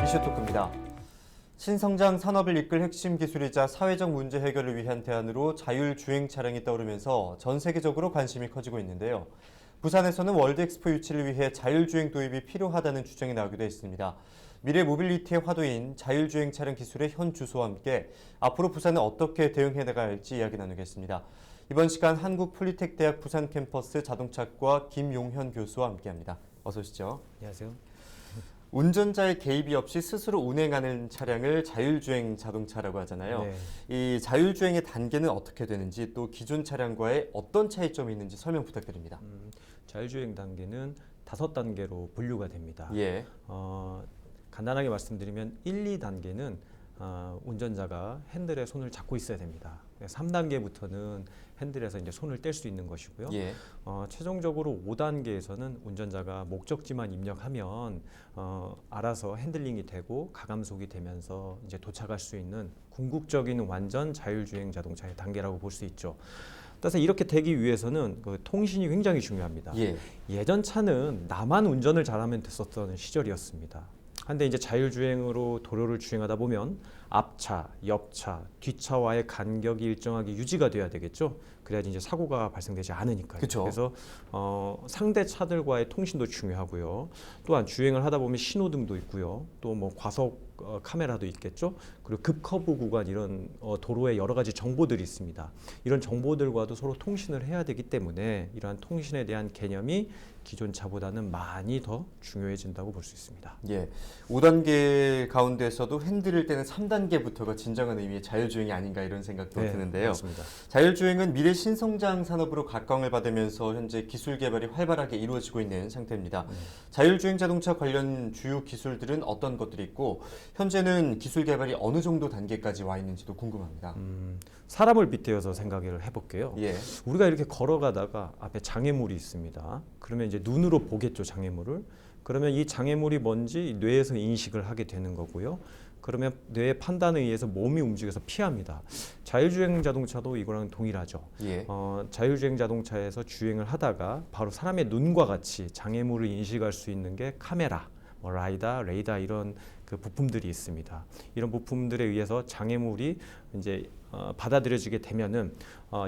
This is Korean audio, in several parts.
이슈토크입니다. 신성장 산업을 이끌 핵심 기술이자 사회적 문제 해결을 위한 대안으로 자율주행 차량이 떠오르면서 전 세계적으로 관심이 커지고 있는데요. 부산에서는 월드엑스포 유치를 위해 자율주행 도입이 필요하다는 주장이 나오기도 했습니다. 미래 모빌리티의 화두인 자율주행 차량 기술의 현 주소와 함께 앞으로 부산은 어떻게 대응해 나가야 할지 이야기 나누겠습니다. 이번 시간 한국폴리텍대학 부산 캠퍼스 자동차과 김용현 교수와 함께합니다. 어서 오시죠. 안녕하세요. 운전자의 개입이 없이 스스로 운행하는 차량을 자율주행 자동차라고 하잖아요. 이 자율주행의 단계는 어떻게 되는지 또 기존 차량과의 어떤 차이점이 있는지 설명 부탁드립니다. 자율주행 단계는 5단계로 분류가 됩니다. 예. 간단하게 말씀드리면 1, 2단계는 운전자가 핸들에 손을 잡고 있어야 됩니다. 3단계부터는 핸들에서 이제 손을 뗄 수 있는 것이고요. 예. 최종적으로 5단계에서는 운전자가 목적지만 입력하면 알아서 핸들링이 되고 가감속이 되면서 이제 도착할 수 있는 궁극적인 완전 자율주행 자동차의 단계라고 볼 수 있죠. 따라서 이렇게 되기 위해서는 그 통신이 굉장히 중요합니다. 예전 차는 나만 운전을 잘하면 됐었던 시절이었습니다. 근데 이제 자율주행으로 도로를 주행하다 보면 앞차, 옆차, 뒷차와의 간격이 일정하게 유지가 돼야 되겠죠. 그래야지 이제 사고가 발생되지 않으니까요. 그쵸. 그래서 상대 차들과의 통신도 중요하고요. 또한 주행을 하다 보면 신호등도 있고요. 또 뭐 과속 카메라도 있겠죠. 그리고 급커브 구간 이런 도로에 여러 가지 정보들이 있습니다. 이런 정보들과도 서로 통신을 해야 되기 때문에 이러한 통신에 대한 개념이 기존 차보다는 많이 더 중요해진다고 볼 수 있습니다. 예. 5단계 가운데서도 핸들을 떼는 3단계부터가 진정한 의미의 자율주행이 아닌가 이런 생각도 드는데요. 맞습니다. 자율주행은 미래 신성장 산업으로 각광을 받으면서 현재 기술 개발이 활발하게 이루어지고 있는 상태입니다. 자율주행 자동차 관련 주요 기술들은 어떤 것들이 있고 현재는 기술 개발이 어느 정도 단계까지 와 있는지도 궁금합니다. 사람을 빗대어서 생각을 해볼게요. 예. 우리가 이렇게 걸어가다가 앞에 장애물이 있습니다. 그러면 이제 눈으로 보겠죠, 장애물을. 그러면 이 장애물이 뭔지 뇌에서 인식을 하게 되는 거고요. 그러면 뇌의 판단에 의해서 몸이 움직여서 피합니다. 자율주행 자동차도 이거랑 동일하죠. 예. 자율주행 자동차에서 주행을 하다가 바로 사람의 눈과 같이 장애물을 인식할 수 있는 게 카메라, 라이다, 레이다 이런 그 부품들이 있습니다. 이런 부품들에 의해서 장애물이 이제 받아들여지게 되면은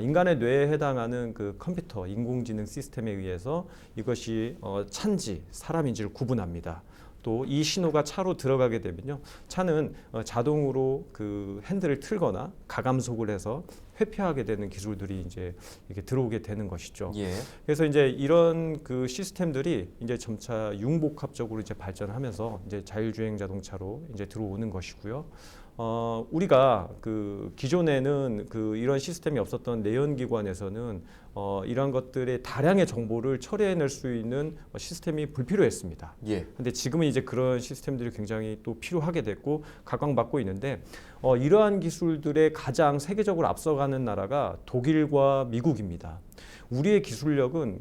인간의 뇌에 해당하는 그 컴퓨터, 인공지능 시스템에 의해서 이것이 차인지 사람인지를 구분합니다. 또 이 신호가 차로 들어가게 되면요, 차는 자동으로 그 핸들을 틀거나 가감속을 해서 회피하게 되는 기술들이 이제 이렇게 들어오게 되는 것이죠. 예. 그래서 이제 이런 그 시스템들이 이제 점차 융복합적으로 이제 발전하면서 이제 자율주행 자동차로 이제 들어오는 것이고요. 우리가 그 기존에는 그 이런 시스템이 없었던 내연기관에서는 이런 것들의 다량의 정보를 처리해낼 수 있는 시스템이 불필요했습니다. 예. 근데 지금은 이제 그런 시스템들이 굉장히 또 필요하게 됐고 각광받고 있는데 이러한 기술들의 가장 세계적으로 앞서가는 나라가 독일과 미국입니다. 우리의 기술력은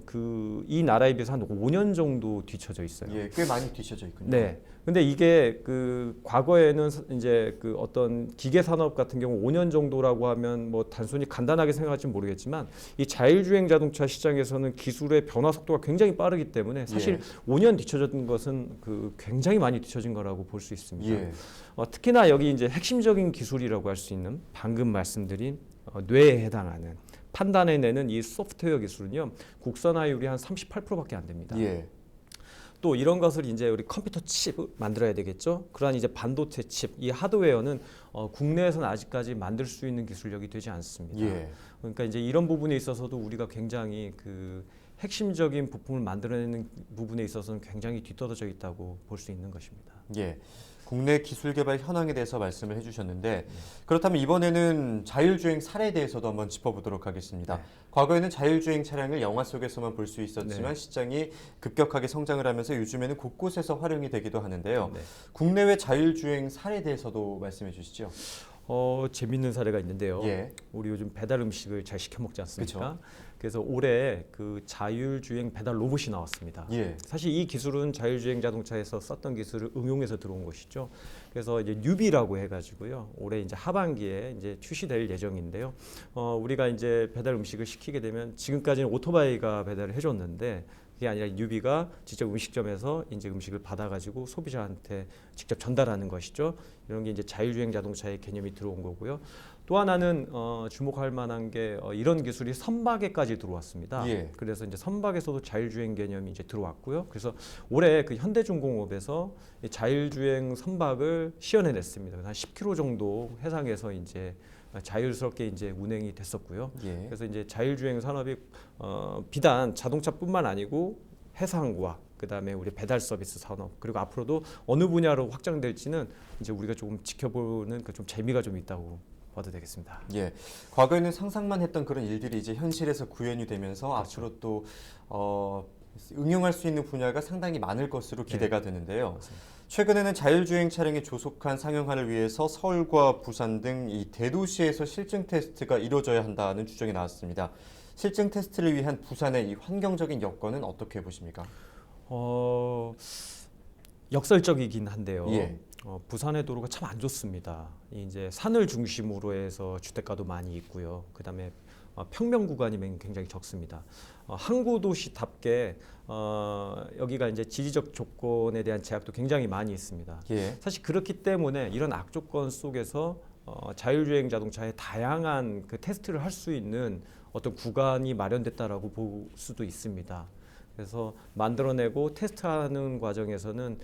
이 나라에 비해서 한 5년 정도 뒤처져 있어요. 예, 꽤 많이 뒤쳐져 있군요. 네. 근데 이게 그 과거에는 이제 그 어떤 기계 산업 같은 경우 5년 정도라고 하면 뭐 단순히 간단하게 생각할지 모르겠지만 이 자율주행 자동차 시장에서는 기술의 변화 속도가 굉장히 빠르기 때문에 사실 5년 뒤쳐진 것은 그 굉장히 많이 뒤쳐진 거라고 볼 수 있습니다. 예. 특히나 여기 이제 핵심적인 기술이라고 할 수 있는 방금 말씀드린 뇌에 해당하는 판단해내는 이 소프트웨어 기술은요, 국산화율이 한 38%밖에 안 됩니다. 예. 또 이런 것을 이제 우리 컴퓨터 칩 만들어야 되겠죠. 그러한 이제 반도체 칩, 이 하드웨어는 국내에서는 아직까지 만들 수 있는 기술력이 되지 않습니다. 예. 그러니까 이제 이런 부분에 있어서도 우리가 굉장히 그 핵심적인 부품을 만들어내는 부분에 있어서는 굉장히 뒤떨어져 있다고 볼 수 있는 것입니다. 예. 국내 기술 개발 현황에 대해서 말씀을 해주셨는데 그렇다면 이번에는 자율주행 사례에 대해서도 한번 짚어보도록 하겠습니다. 과거에는 자율주행 차량을 영화 속에서만 볼 수 있었지만 시장이 급격하게 성장을 하면서 요즘에는 곳곳에서 활용이 되기도 하는데요. 국내외 자율주행 사례에 대해서도 말씀해 주시죠. 재밌는 사례가 있는데요. 예. 우리 요즘 배달 음식을 잘 시켜 먹지 않습니까? 그쵸. 그래서 올해 그 자율주행 배달 로봇이 나왔습니다. 예. 사실 이 기술은 자율주행 자동차에서 썼던 기술을 응용해서 들어온 것이죠. 그래서 이제 뉴비라고 해가지고요. 올해 이제 하반기에 이제 출시될 예정인데요. 우리가 이제 배달 음식을 시키게 되면 지금까지는 오토바이가 배달을 해줬는데 그게 아니라 뉴비가 직접 음식점에서 이제 음식을 받아가지고 소비자한테 직접 전달하는 것이죠. 이런 게 이제 자율주행 자동차의 개념이 들어온 거고요. 또 하나는 주목할 만한 게 이런 기술이 선박에까지 들어왔습니다. 예. 그래서 이제 선박에서도 자율주행 개념이 이제 들어왔고요. 그래서 올해 그 현대중공업에서 이 자율주행 선박을 시연해냈습니다. 한 10km 정도 해상에서 이제 자율스럽게 이제 운행이 됐었고요. 예. 그래서 이제 자율주행 산업이 비단 자동차뿐만 아니고 해상과 그다음에 우리 배달 서비스 산업 그리고 앞으로도 어느 분야로 확장될지는 이제 우리가 조금 지켜보는 그 좀 재미가 좀 있다고 봐도 되겠습니다. 예. 과거에는 상상만 했던 그런 일들이 이제 현실에서 구현이 되면서 그렇죠. 앞으로 또 응용할 수 있는 분야가 상당히 많을 것으로 기대가 되는데요. 맞습니다. 최근에는 자율주행 차량의 조속한 상용화를 위해서 서울과 부산 등 이 대도시에서 실증 테스트가 이루어져야 한다는 주장이 나왔습니다. 실증 테스트를 위한 부산의 이 환경적인 여건은 어떻게 보십니까? 역설적이긴 한데요. 예. 부산의 도로가 참 안 좋습니다. 이제 산을 중심으로 해서 주택가도 많이 있고요. 그다음에 평면 구간이 굉장히 적습니다. 항구 도시답게 여기가 이제 지리적 조건에 대한 제약도 굉장히 많이 있습니다. 예. 사실 그렇기 때문에 이런 악조건 속에서 자율주행 자동차의 다양한 그 테스트를 할 수 있는 어떤 구간이 마련됐다라고 볼 수도 있습니다. 그래서 만들어내고 테스트하는 과정에서는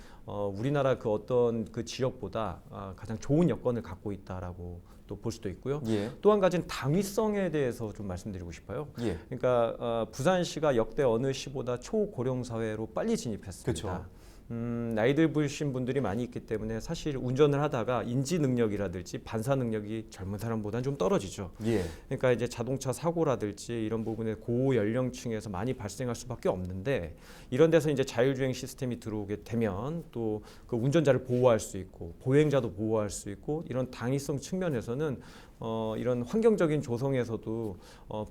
우리나라 그 어떤 그 지역보다 가장 좋은 여건을 갖고 있다라고 또 볼 수도 있고요. 예. 또 한 가지는 당위성에 대해서 좀 말씀드리고 싶어요. 예. 그러니까 부산시가 역대 어느 시보다 초고령 사회로 빨리 진입했습니다. 그렇죠. 나이 드신 분들이 많이 있기 때문에 사실 운전을 하다가 인지 능력이라든지 반사 능력이 젊은 사람보다는 좀 떨어지죠. 예. 그러니까 이제 자동차 사고라든지 이런 부분에 고연령층에서 많이 발생할 수밖에 없는데 이런 데서 이제 자율주행 시스템이 들어오게 되면 또 그 운전자를 보호할 수 있고 보행자도 보호할 수 있고 이런 당위성 측면에서는 이런 환경적인 조성에서도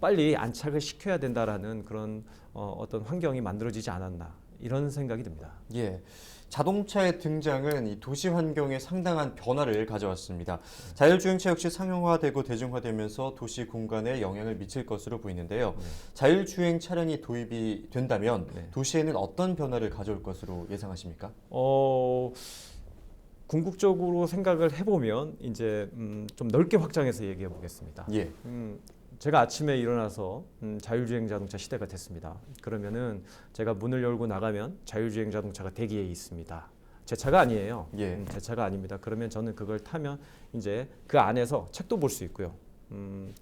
빨리 안착을 시켜야 된다라는 그런 어떤 환경이 만들어지지 않았나 이런 생각이 듭니다. 예. 자동차의 등장은 이 도시 환경에 상당한 변화를 가져왔습니다. 자율주행차 역시 상용화되고 대중화되면서 도시 공간에 영향을 미칠 것으로 보이는데요. 네. 자율주행 차량이 도입이 된다면 네. 도시에는 어떤 변화를 가져올 것으로 예상하십니까? 궁극적으로 생각을 해보면 이제 좀 넓게 확장해서 얘기해 보겠습니다. 예. 제가 아침에 일어나서 자율주행 자동차 시대가 됐습니다. 그러면은 제가 문을 열고 나가면 자율주행 자동차가 대기에 있습니다. 제 차가 아니에요. 예. 제 차가 아닙니다. 그러면 저는 그걸 타면 이제 그 안에서 책도 볼 수 있고요.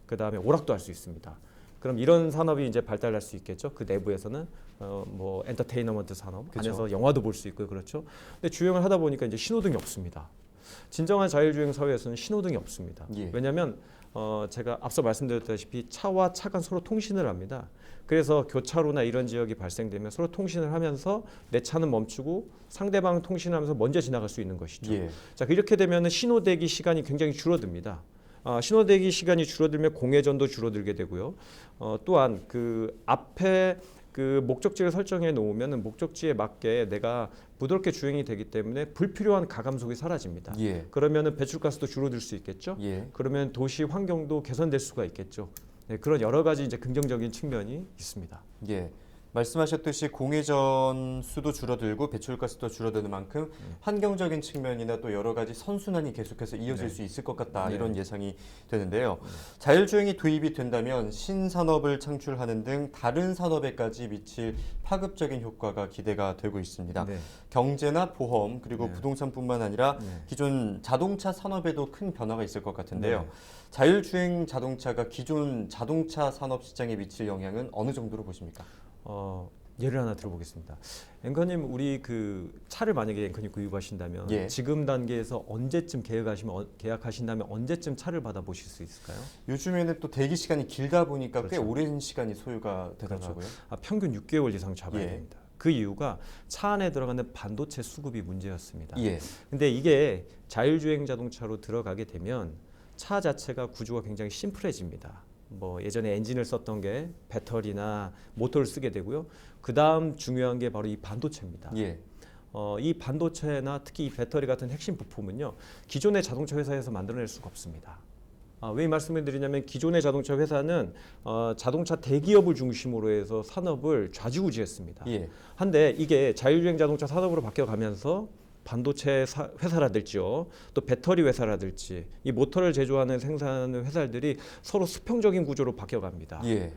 그 다음에 오락도 할 수 있습니다. 그럼 이런 산업이 이제 발달할 수 있겠죠. 그 내부에서는 뭐 엔터테인먼트 산업 그쵸. 안에서 영화도 볼 수 있고요. 그렇죠. 근데 주행을 하다 보니까 이제 신호등이 없습니다. 진정한 자율주행 사회에서는 신호등이 없습니다. 예. 왜냐하면 제가 앞서 말씀드렸다시피 차와 차가 서로 통신을 합니다. 그래서 교차로나 이런 지역이 발생되면 서로 통신을 하면서 내 차는 멈추고 상대방 통신하면서 먼저 지나갈 수 있는 것이죠. 예. 자, 이렇게 되면 신호 대기 시간이 굉장히 줄어듭니다. 신호 대기 시간이 줄어들면 공회전도 줄어들게 되고요. 또한 그 앞에 그 목적지를 설정해 놓으면 목적지에 맞게 내가 부드럽게 주행이 되기 때문에 불필요한 가감속이 사라집니다. 예. 그러면은 배출가스도 줄어들 수 있겠죠. 예. 그러면 도시 환경도 개선될 수가 있겠죠. 네, 그런 여러 가지 이제 긍정적인 측면이 있습니다. 예. 말씀하셨듯이 공회전 수도 줄어들고 배출가스도 줄어드는 만큼 환경적인 측면이나 또 여러 가지 선순환이 계속해서 이어질 네. 수 있을 것 같다 네. 이런 예상이 되는데요. 자율주행이 도입이 된다면 신산업을 창출하는 등 다른 산업에까지 미칠 파급적인 효과가 기대가 되고 있습니다. 네. 경제나 보험 그리고 네. 부동산뿐만 아니라 네. 기존 자동차 산업에도 큰 변화가 있을 것 같은데요. 네. 자율주행 자동차가 기존 자동차 산업 시장에 미칠 영향은 어느 정도로 보십니까? 예를 하나 들어보겠습니다. 앵커님, 우리 그 차를 만약에 앵커님 구입하신다면 예. 지금 단계에서 언제쯤 계약하신다면 언제쯤 차를 받아보실 수 있을까요? 요즘에는 또 대기 시간이 길다 보니까 꽤 그렇죠. 오랜 시간이 소요가 되더라고요. 평균 6개월 이상 잡아야 예. 됩니다. 그 이유가 차 안에 들어가는 반도체 수급이 문제였습니다. 예. 근데 이게 자율주행 자동차로 들어가게 되면 차 자체가 구조가 굉장히 심플해집니다. 뭐 예전에 엔진을 썼던 게 배터리나 모터를 쓰게 되고요. 그 다음 중요한 게 바로 이 반도체입니다. 예. 이 반도체나 특히 이 배터리 같은 핵심 부품은요, 기존의 자동차 회사에서 만들어낼 수가 없습니다. 왜 이 말씀을 드리냐면 기존의 자동차 회사는 자동차 대기업을 중심으로 해서 산업을 좌지우지했습니다. 예. 한데 이게 자율주행 자동차 산업으로 바뀌어가면서 반도체 회사라든지요, 또 배터리 회사라든지 이 모터를 제조하는 생산하는 회사들이 서로 수평적인 구조로 바뀌어갑니다. 예.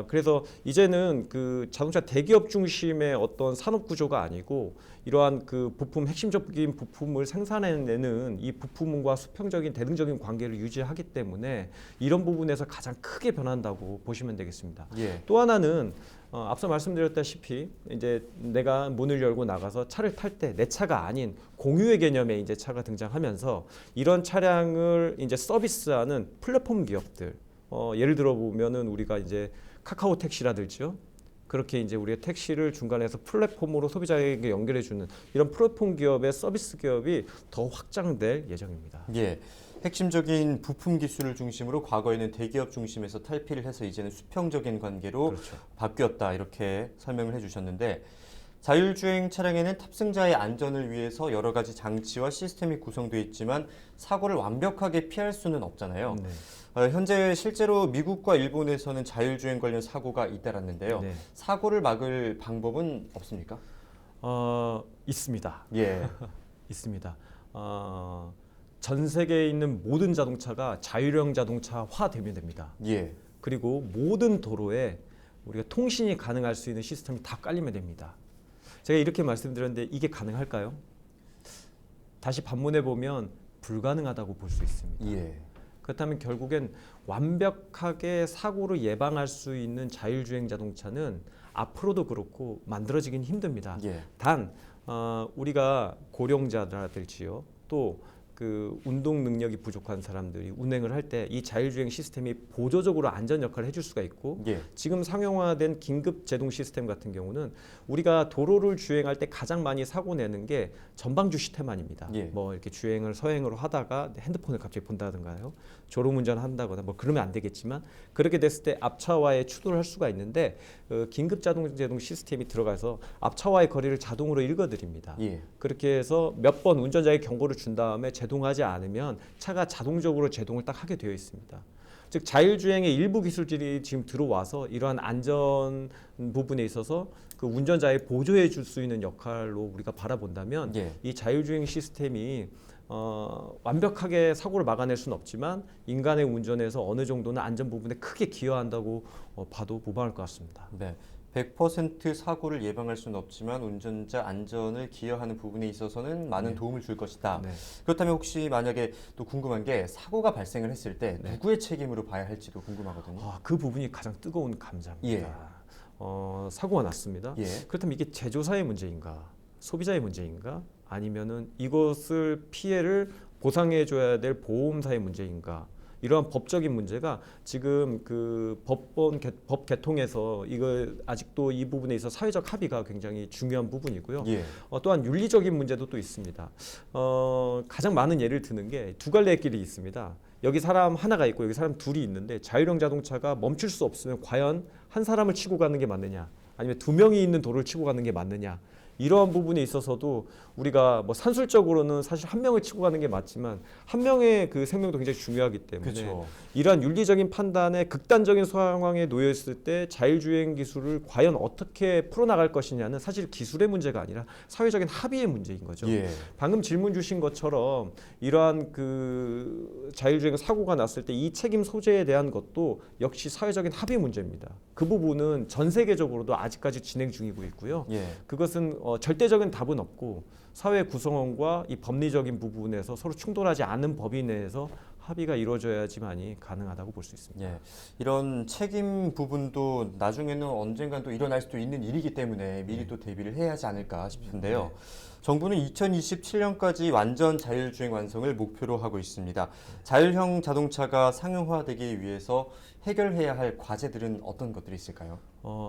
그래서 이제는 그 자동차 대기업 중심의 어떤 산업 구조가 아니고 이러한 그 부품 핵심적인 부품을 생산해내는 이 부품과 수평적인 대등적인 관계를 유지하기 때문에 이런 부분에서 가장 크게 변한다고 보시면 되겠습니다. 예. 또 하나는 앞서 말씀드렸다시피 이제 내가 문을 열고 나가서 차를 탈 때 내 차가 아닌 공유의 개념의 이제 차가 등장하면서 이런 차량을 이제 서비스하는 플랫폼 기업들, 예를 들어 보면은 우리가 이제 카카오 택시라든지요. 그렇게 이제 우리가 택시를 중간에서 플랫폼으로 소비자에게 연결해 주는 이런 플랫폼 기업의 서비스 기업이 더 확장될 예정입니다. 예. 핵심적인 부품 기술을 중심으로 과거에는 대기업 중심에서 탈피를 해서 이제는 수평적인 관계로 그렇죠. 바뀌었다 이렇게 설명을 해주셨는데 자율주행 차량에는 탑승자의 안전을 위해서 여러 가지 장치와 시스템이 구성되어 있지만 사고를 완벽하게 피할 수는 없잖아요. 네. 현재 실제로 미국과 일본에서는 자율주행 관련 사고가 잇따랐는데요. 네. 사고를 막을 방법은 없습니까? 있습니다. 예. 있습니다. 전 세계에 있는 모든 자동차가 자율형 자동차화 되면 됩니다. 예. 그리고 모든 도로에 우리가 통신이 가능할 수 있는 시스템이 다 깔리면 됩니다. 제가 이렇게 말씀드렸는데 이게 가능할까요? 다시 반문해 보면 불가능하다고 볼 수 있습니다. 예. 그렇다면 결국엔 완벽하게 사고를 예방할 수 있는 자율주행 자동차는 앞으로도 그렇고 만들어지긴 힘듭니다. 예. 단 우리가 고령자들지요, 또 그 운동 능력이 부족한 사람들이 운행을 할 때 이 자율주행 시스템이 보조적으로 안전 역할을 해줄 수가 있고 예. 지금 상용화된 긴급 제동 시스템 같은 경우는 우리가 도로를 주행할 때 가장 많이 사고 내는 게 전방주 시태만입니다. 예. 뭐 이렇게 주행을 서행으로 하다가 핸드폰을 갑자기 본다든가요, 졸음운전 한다거나 뭐 그러면 안 되겠지만 그렇게 됐을 때 앞차와의 추돌을 할 수가 있는데 긴급 자동 제동 시스템이 들어가서 앞차와의 거리를 자동으로 읽어드립니다. 예. 그렇게 해서 몇 번 운전자에게 경고를 준 다음에 제동하지 않으면 차가 자동적으로 제동을 딱 하게 되어 있습니다. 즉 자율주행의 일부 기술들이 지금 들어와서 이러한 안전 부분에 있어서 그 운전자의 보조해 줄 수 있는 역할로 우리가 바라본다면 예. 이 자율주행 시스템이 완벽하게 사고를 막아낼 수는 없지만 인간의 운전에서 어느 정도는 안전 부분에 크게 기여한다고 봐도 무방할 것 같습니다. 네. 100% 사고를 예방할 수는 없지만 운전자 안전을 기여하는 부분에 있어서는 많은 네. 도움을 줄 것이다. 네. 그렇다면 혹시 만약에 또 궁금한 게 사고가 발생을 했을 때 네. 누구의 책임으로 봐야 할지도 궁금하거든요. 그 부분이 가장 뜨거운 감자입니다. 예. 사고가 났습니다. 예. 그렇다면 이게 제조사의 문제인가, 소비자의 문제인가, 아니면은 이것을 피해를 보상해줘야 될 보험사의 문제인가? 이러한 법적인 문제가 지금 그 법 개통에서 이거 아직도 이 부분에 있어 사회적 합의가 굉장히 중요한 부분이고요. 예. 또한 윤리적인 문제도 또 있습니다. 가장 많은 예를 드는 게 두 갈래의 길이 있습니다. 여기 사람 하나가 있고 여기 사람 둘이 있는데 자율형 자동차가 멈출 수 없으면 과연 한 사람을 치고 가는 게 맞느냐, 아니면 두 명이 있는 도로를 치고 가는 게 맞느냐, 이러한 부분에 있어서도 우리가 뭐 산술적으로는 사실 한 명을 치고 가는 게 맞지만 한 명의 그 생명도 굉장히 중요하기 때문에 그렇죠. 이러한 윤리적인 판단에 극단적인 상황에 놓여 있을 때 자율주행 기술을 과연 어떻게 풀어나갈 것이냐는 사실 기술의 문제가 아니라 사회적인 합의의 문제인 거죠. 예. 방금 질문 주신 것처럼 이러한 그 자율주행 사고가 났을 때 이 책임 소재에 대한 것도 역시 사회적인 합의 문제입니다. 그 부분은 전 세계적으로도 아직까지 진행 중이고 있고요. 예. 그것은 절대적인 답은 없고 사회 구성원과 이 법리적인 부분에서 서로 충돌하지 않는 법위 내에서 합의가 이루어져야지만이 가능하다고 볼 수 있습니다. 예. 이런 책임 부분도 나중에는 언젠간 또 일어날 수도 있는 일이기 때문에 미리 또 대비를 해야 하지 않을까 싶은데요. 정부는 2027년까지 완전 자율주행 완성을 목표로 하고 있습니다. 자율형 자동차가 상용화되기 위해서 해결해야 할 과제들은 어떤 것들이 있을까요?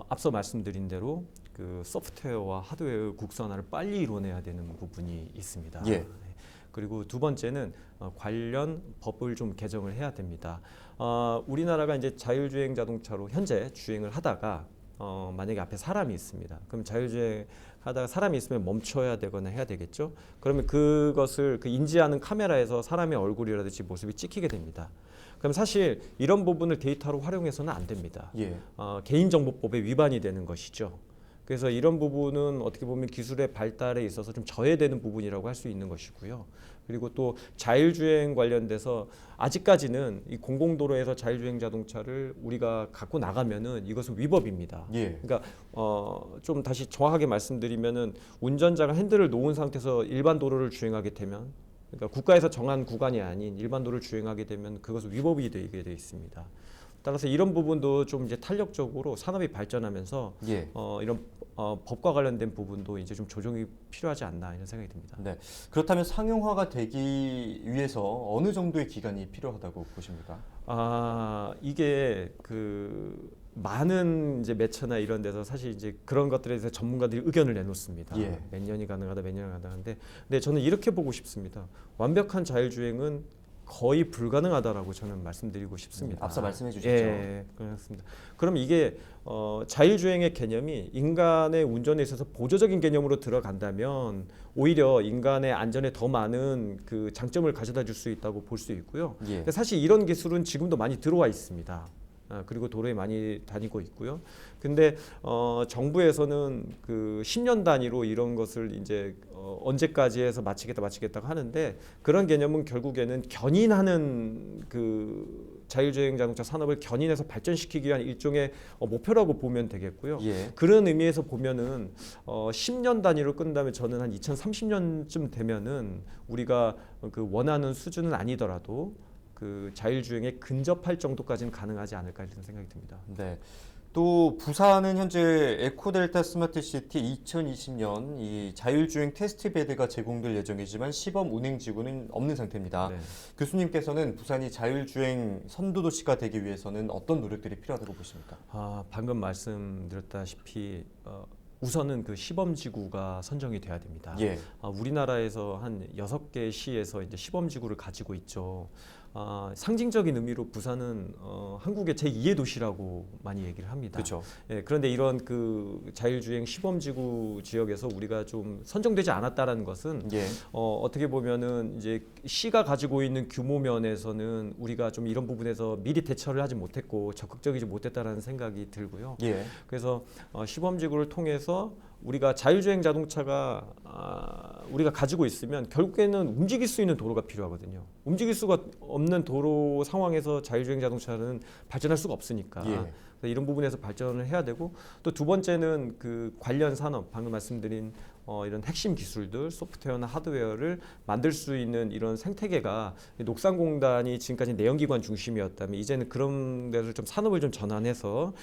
앞서 말씀드린 대로 그 소프트웨어와 하드웨어 국산화를 빨리 이뤄내야 되는 부분이 있습니다. 예. 네. 그리고 두 번째는 관련 법을 좀 개정을 해야 됩니다. 우리나라가 이제 자율주행 자동차로 현재 주행을 하다가 만약에 앞에 사람이 있습니다. 그럼 자율주행 하다가 사람이 있으면 멈춰야 되거나 해야 되겠죠. 그러면 그것을 그 인지하는 카메라에서 사람의 얼굴이라든지 모습이 찍히게 됩니다. 그럼 사실 이런 부분을 데이터로 활용해서는 안 됩니다. 예. 개인정보법에 위반이 되는 것이죠. 그래서 이런 부분은 어떻게 보면 기술의 발달에 있어서 좀 저해되는 부분이라고 할 수 있는 것이고요. 그리고 또 자율주행 관련돼서 아직까지는 이 공공도로에서 자율주행 자동차를 우리가 갖고 나가면은 이것은 위법입니다. 예. 그러니까 좀 다시 정확하게 말씀드리면은 운전자가 핸들을 놓은 상태에서 일반 도로를 주행하게 되면, 그러니까 국가에서 정한 구간이 아닌 일반 도로를 주행하게 되면 그것은 위법이 되게 돼 있습니다. 따라서 이런 부분도 좀 이제 탄력적으로 산업이 발전하면서 예. 이런 법과 관련된 부분도 이제 좀 조정이 필요하지 않나 이런 생각이 듭니다. 네. 그렇다면 상용화가 되기 위해서 어느 정도의 기간이 필요하다고 보십니까? 이게 많은 이제 매체나 이런 데서 사실 이제 그런 것들에 대해서 전문가들이 의견을 내놓습니다. 예. 몇 년이 가능하다, 몇 년이 가능한데, 근데 저는 이렇게 보고 싶습니다. 완벽한 자율주행은 거의 불가능하다라고 저는 말씀드리고 싶습니다. 앞서 말씀해 주셨죠. 예, 그렇습니다. 그럼 이게 자율주행의 개념이 인간의 운전에 있어서 보조적인 개념으로 들어간다면 오히려 인간의 안전에 더 많은 그 장점을 가져다 줄 수 있다고 볼 수 있고요. 예. 근데 사실 이런 기술은 지금도 많이 들어와 있습니다. 그리고 도로에 많이 다니고 있고요. 근데 정부에서는 그 10년 단위로 이런 것을 이제 언제까지 해서 마치겠다고 하는데, 그런 개념은 결국에는 견인하는 그 자율주행 자동차 산업을 견인해서 발전시키기 위한 일종의 목표라고 보면 되겠고요. 예. 그런 의미에서 보면은 10년 단위로 끈다면 저는 한 2030년쯤 되면은 우리가 그 원하는 수준은 아니더라도 그 자율주행에 근접할 정도까지는 가능하지 않을까 이런 생각이 듭니다. 네. 또 부산은 현재 에코델타 스마트시티 2020년 이 자율주행 테스트베드가 제공될 예정이지만 시범 운행 지구는 없는 상태입니다. 네. 교수님께서는 부산이 자율주행 선도도시가 되기 위해서는 어떤 노력들이 필요하다고 보십니까? 방금 말씀드렸다시피 우선은 그 시범지구가 선정이 돼야 됩니다. 예. 우리나라에서 한 6개 시에서 이제 시범지구를 가지고 있죠. 상징적인 의미로 부산은 한국의 제2의 도시라고 많이 얘기를 합니다. 그렇죠. 예, 그런데 이런 그 자율주행 시범지구 지역에서 우리가 좀 선정되지 않았다라는 것은 예. 어떻게 보면은 이제 시가 가지고 있는 규모 면에서는 우리가 좀 이런 부분에서 미리 대처를 하지 못했고 적극적이지 못했다라는 생각이 들고요. 예. 그래서 시범지구를 통해서 우리가 자율주행 자동차가 우리가 가지고 있으면 결국에는 움직일 수 있는 도로가 필요하거든요. 움직일 수가 없는 도로 상황에서 자율주행 자동차는 발전할 수가 없으니까. 예. 그래서 이런 부분에서 발전을 해야 되고, 또 두 번째는 그 관련 산업, 방금 말씀드린 이런 핵심 기술들, 소프트웨어나 하드웨어를 만들 수 있는 이런 생태계가, 녹산공단이 지금까지 내연기관 중심이었다면 이제는 그런 데를 좀 산업을 좀 전환해서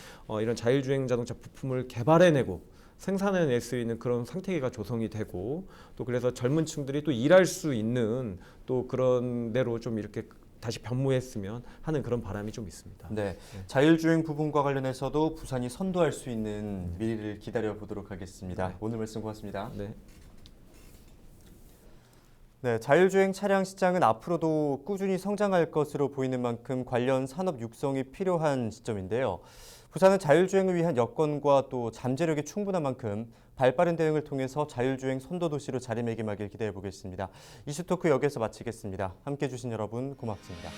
이런 자율주행 자동차 부품을 개발해내고 생산해낼 수 있는 그런 생태계가 조성이 되고, 또 그래서 젊은 층들이 또 일할 수 있는 또 그런 데로 좀 이렇게 다시 변모했으면 하는 그런 바람이 좀 있습니다. 네. 자율주행 부분과 관련해서도 부산이 선도할 수 있는 미래를 기다려 보도록 하겠습니다. 네. 오늘 말씀 고맙습니다. 네. 네, 자율주행 차량 시장은 앞으로도 꾸준히 성장할 것으로 보이는 만큼 관련 산업 육성이 필요한 시점인데요. 부산은 자율주행을 위한 여건과 또 잠재력이 충분한 만큼 발빠른 대응을 통해서 자율주행 선도도시로 자리매김하길 기대해 보겠습니다. 이슈토크 여기서 마치겠습니다. 함께해 주신 여러분 고맙습니다.